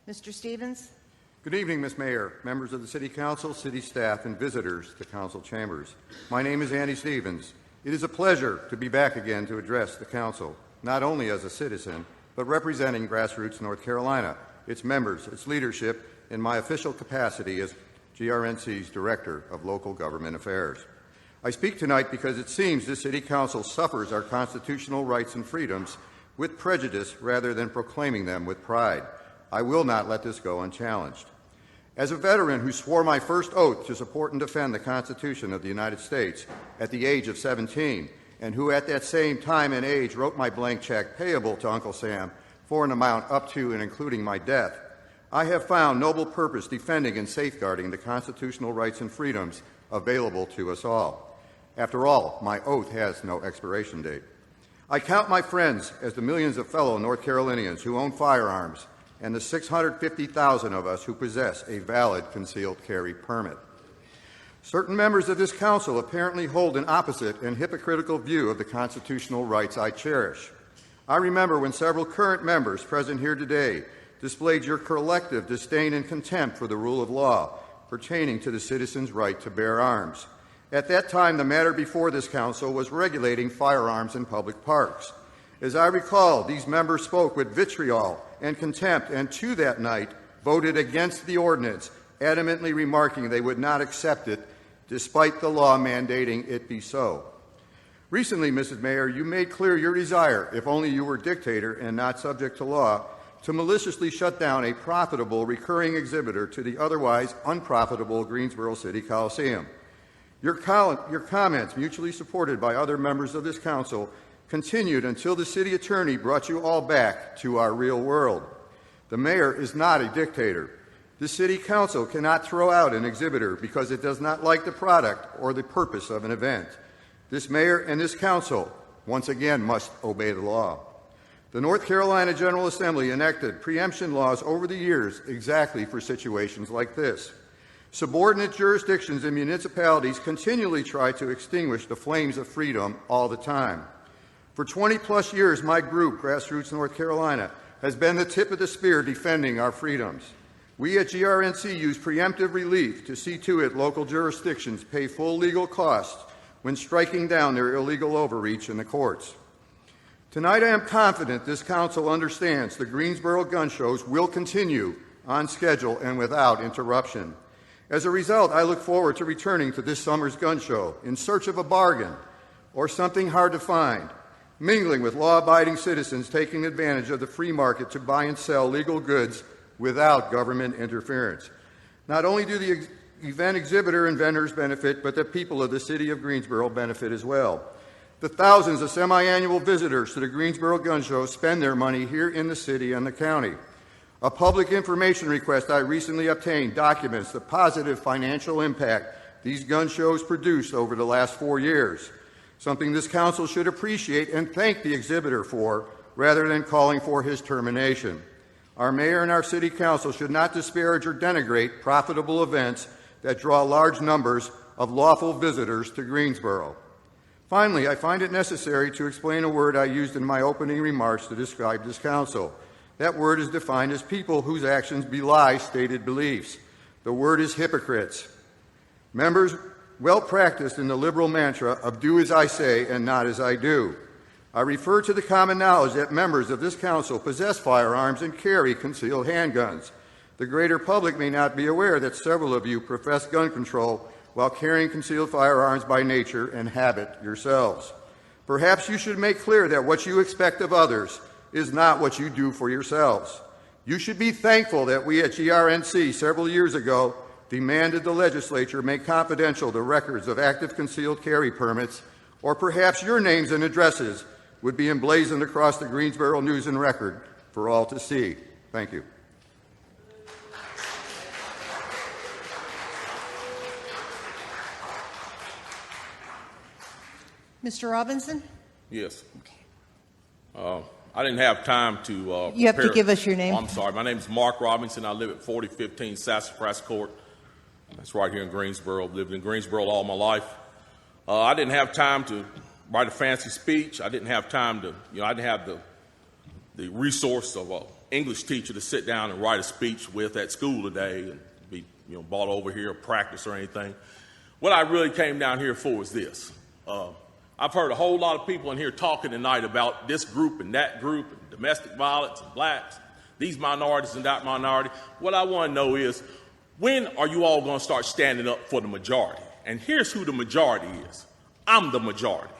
Mr. Stevens. Good evening, Ms. Mayor, members of the City Council, city staff, and visitors to Council chambers. My name is Andy Stevens. It is a pleasure to be back again to address the Council, not only as a citizen, but representing Grassroots North Carolina, its members, its leadership, in my official capacity as GRNC's Director of Local Government Affairs. I speak tonight because it seems the City Council suffers our constitutional rights and freedoms with prejudice rather than proclaiming them with pride. I will not let this go unchallenged. As a veteran who swore my first oath to support and defend the Constitution of the United States at the age of 17, and who at that same time and age wrote my blank check payable to Uncle Sam for an amount up to and including my death, I have found noble purpose defending and safeguarding the constitutional rights and freedoms available to us all. After all, my oath has no expiration date. I count my friends as the millions of fellow North Carolinians who own firearms and the 650,000 of us who possess a valid concealed carry permit. Certain members of this Council apparently hold an opposite and hypocritical view of the constitutional rights I cherish. I remember when several current members present here today displayed your collective disdain and contempt for the rule of law pertaining to the citizen's right to bear arms. At that time, the matter before this Council was regulating firearms in public parks. As I recall, these members spoke with vitriol and contempt, and to that night voted against the ordinance, adamantly remarking they would not accept it, despite the law mandating it be so. Recently, Mrs. Mayor, you made clear your desire, if only you were dictator and not subject to law, to maliciously shut down a profitable recurring exhibitor to the otherwise unprofitable Greensboro City Coliseum. Your comments, mutually supported by other members of this Council, continued until the city attorney brought you all back to our real world. The mayor is not a dictator. The City Council cannot throw out an exhibitor because it does not like the product or the purpose of an event. This mayor and this council, once again, must obey the law. The North Carolina General Assembly enacted preemption laws over the years exactly for situations like this. Subordinate jurisdictions and municipalities continually try to extinguish the flames of freedom all the time. For 20-plus years, my group, Grassroots North Carolina, has been the tip of the spear defending our freedoms. We at GRNC use preemptive relief to see to it local jurisdictions pay full legal costs when striking down their illegal overreach in the courts. Tonight, I am confident this Council understands the Greensboro gun shows will continue on schedule and without interruption. As a result, I look forward to returning to this summer's gun show in search of a bargain or something hard to find, mingling with law-abiding citizens taking advantage of the free market to buy and sell legal goods without government interference. Not only do the event exhibitor and vendors benefit, but the people of the city of Greensboro benefit as well. The thousands of semi-annual visitors to the Greensboro Gun Show spend their money here in the city and the county. A public information request I recently obtained documents the positive financial impact these gun shows produced over the last 4 years, something this Council should appreciate and thank the exhibitor for, rather than calling for his termination. Our mayor and our city council should not disparage or denigrate profitable events that draw large numbers of lawful visitors to Greensboro. Finally, I find it necessary to explain a word I used in my opening remarks to describe this Council. That word is defined as people whose actions belie stated beliefs. The word is hypocrites. Members well practiced in the liberal mantra of do as I say and not as I do. I refer to the common knowledge that members of this Council possess firearms and carry concealed handguns. The greater public may not be aware that several of you profess gun control while carrying concealed firearms by nature and habit yourselves. Perhaps you should make clear that what you expect of others is not what you do for yourselves. You should be thankful that we at GRNC several years ago demanded the legislature make confidential the records of active concealed carry permits, or perhaps your names and addresses would be emblazoned across the Greensboro News and Record for all to see. Thank you. Mr. Robinson? Yes. I didn't have time to You have to give us your name. Oh, I'm sorry. My name is Mark Robinson. I live at 4015 Sassafras Court. That's right here in Greensboro. I've lived in Greensboro all my life. I didn't have time to write a fancy speech. I didn't have time to, I didn't have the resource of English teacher to sit down and write a speech with at school today and be brought over here or practice or anything. What I really came down here for is this. I've heard a whole lot of people in here talking tonight about this group and that group and domestic violence and blacks, these minorities and that minority. What I want to know is, when are you all going to start standing up for the majority? And here's who the majority is. I'm the majority.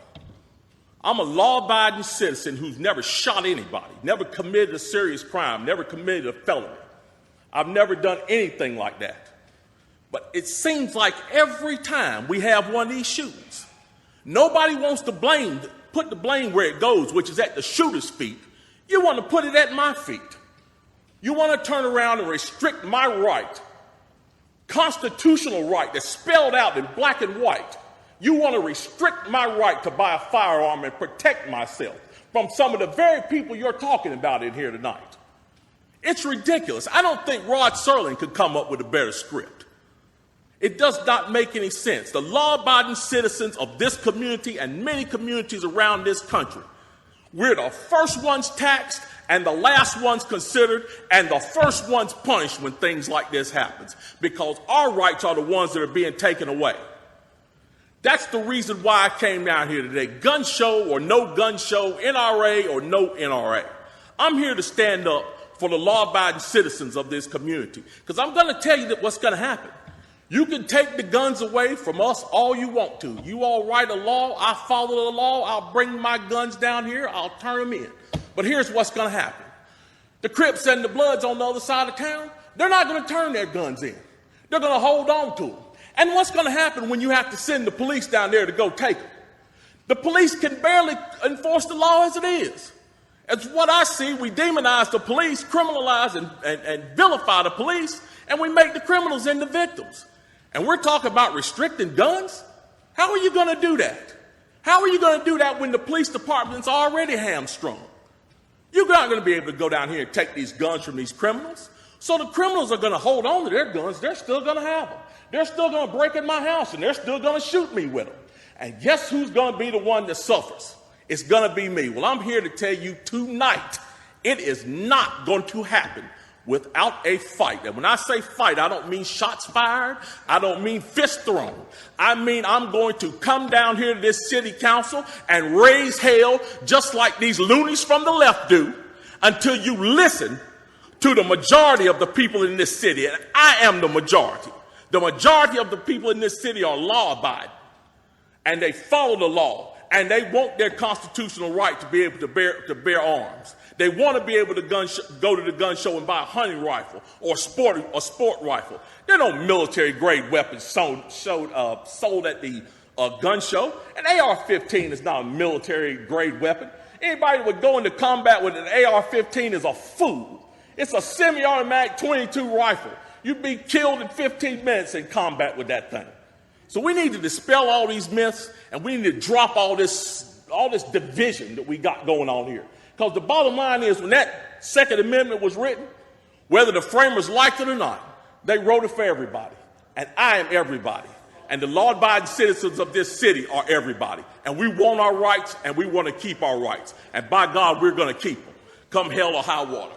I'm a law-abiding citizen who's never shot anybody, never committed a serious crime, never committed a felony. I've never done anything like that. But it seems like every time we have one of these shootings, nobody wants to put the blame where it goes, which is at the shooter's feet. You want to put it at my feet. You want to turn around and restrict my right, constitutional right that's spelled out in black and white. You want to restrict my right to buy a firearm and protect myself from some of the very people you're talking about in here tonight. It's ridiculous. I don't think Rod Serling could come up with a better script. It does not make any sense. The law-abiding citizens of this community and many communities around this country, we're the first ones taxed and the last ones considered and the first ones punished when things like this happens, because our rights are the ones that are being taken away. That's the reason why I came down here today. Gun show or no gun show, NRA or no NRA. I'm here to stand up for the law-abiding citizens of this community, because I'm going to tell you what's going to happen. You can take the guns away from us all you want to. You all write a law, I follow the law, I'll bring my guns down here, I'll turn them in. But here's what's going to happen. The Crips and the Bloods on the other side of town, they're not going to turn their guns in. They're going to hold on to them. And what's going to happen when you have to send the police down there to go take them? The police can barely enforce the law as it is. It's what I see. We demonize the police, criminalize and vilify the police, and we make the criminals into victims. And we're talking about restricting guns? How are you going to do that? How are you going to do that when the police department's already hamstrung? You're not going to be able to go down here and take these guns from these criminals. So the criminals are going to hold on to their guns. They're still going to have them. They're still going to break in my house, and they're still going to shoot me with them. And guess who's going to be the one that suffers? It's going to be me. Well, I'm here to tell you tonight, it is not going to happen without a fight. And when I say fight, I don't mean shots fired. I don't mean fist thrown. I mean I'm going to come down here to this city council and raise hell just like these loonies from the left do until you listen to the majority of the people in this city. And I am the majority. The majority of the people in this city are law-abiding, and they follow the law, and they want their constitutional right to be able to bear arms. They want to be able to go to the gun show and buy a hunting rifle or a sport rifle. There are no military-grade weapons sold at the gun show. An AR-15 is not a military-grade weapon. Anybody that would go into combat with an AR-15 is a fool. It's a semi-automatic .22 rifle. You'd be killed in 15 minutes in combat with that thing. So we need to dispel all these myths, and we need to drop all this division that we got going on here. Because the bottom line is, when that Second Amendment was written, whether the framers liked it or not, they wrote it for everybody. And I am everybody. And the law-abiding citizens of this city are everybody. And we want our rights, and we want to keep our rights. And by God, we're going to keep them, come hell or high water.